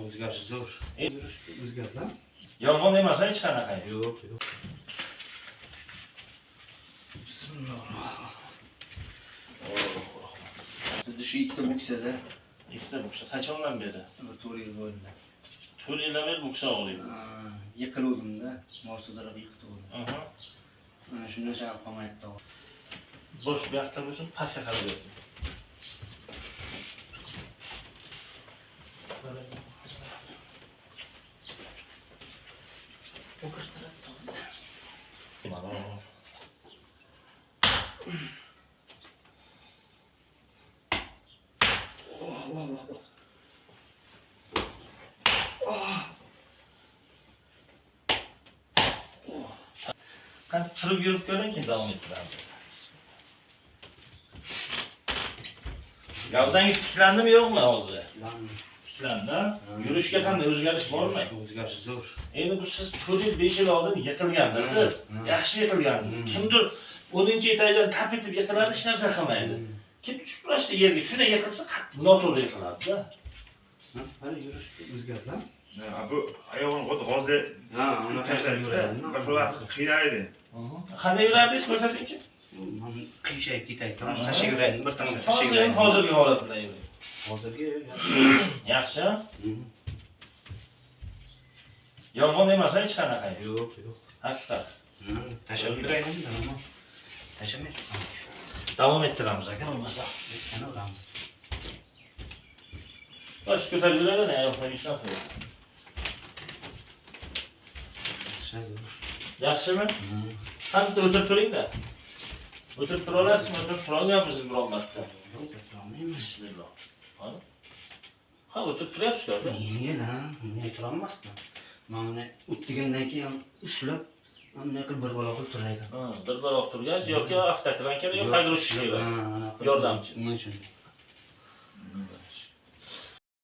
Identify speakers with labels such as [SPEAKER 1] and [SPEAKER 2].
[SPEAKER 1] o'zgarish zo'r. O'zgartlar?
[SPEAKER 2] Yolg'on emas, hech qanaqa.
[SPEAKER 1] Yo'q, yo'q. Bismillahirrohmanirrohim. Bizda shu ikkita buksada,
[SPEAKER 2] Ikkita buksa qachondan beri?
[SPEAKER 1] 4 yil bo'ldi.
[SPEAKER 2] 4 yildan beri buksa og'riydi.
[SPEAKER 1] Yiqiluvdim-da, morsizlarga yiqildim.
[SPEAKER 2] Aha.
[SPEAKER 1] Mana shundan shaqqa qolmayapti.
[SPEAKER 2] Bosh bu yoqda bo'lsin, pastga qarab yo'q. Qani turib yurib ko'ring, keyin davom ettiramiz. Gavdangiz tiklandimi yo'qmi hozir? Tiklandi. Yurishga qanday o'zgarish bormi?
[SPEAKER 1] O'zgarish zo'r.
[SPEAKER 2] Endi bu siz 4 yil, 5 yil oldin yiqilgandisiz. Yaxshi yiqilgansiz. Kimdir 10-etajdan tap etib yiqiladi, hech narsa qilmaydi. Kim tushib turashda yerga shuna yiqilsa, qattiq noto'g'ri yiqiladi-da.
[SPEAKER 1] Hali yurish o'zgartlar?
[SPEAKER 3] Bu oyog'ini hozir
[SPEAKER 1] uni tashlab yuradi.
[SPEAKER 3] bir vaqt qiynaydi.
[SPEAKER 2] Qanday yurardingiz ko'rsatingchi?
[SPEAKER 1] Men qiyshayib ketaydi. Tashlab yuradi, bir tashlab tashlab yuradi.
[SPEAKER 2] Hozirgi holat bilan yuring.
[SPEAKER 1] Hozirgi
[SPEAKER 2] Yaxshi. Yolg'on emas, hech qanaqa.
[SPEAKER 1] yo'q, yo'q.
[SPEAKER 2] Haqiqat.
[SPEAKER 1] Tashlab yuraymi? Nima? Tashlab.
[SPEAKER 2] Davom ettiramiz aka, bo'lmasa.
[SPEAKER 1] Yana uramiz.
[SPEAKER 2] Bosh ko'tarib yuradi, oyoqdan ishlansa. Yaxshimi? Qancha o'tirib turing-da. O'tirib tura olasizmi? O'tirib tura olmayapsiz biror marta.
[SPEAKER 1] Yo'q, o'tirolmayman.
[SPEAKER 2] Bismillah. Ha, o'tirib turyapsiz-ku aka.
[SPEAKER 1] Yengil-a, men o'tirolmasdim. Mana o'tgandan keyin ushlab, bunday qilib bir balo qilib turaydi.
[SPEAKER 2] Bir baroq turgach yoki avtokran kerak yoki haydovchi kerak. Yordamchi.
[SPEAKER 1] Mana shunday.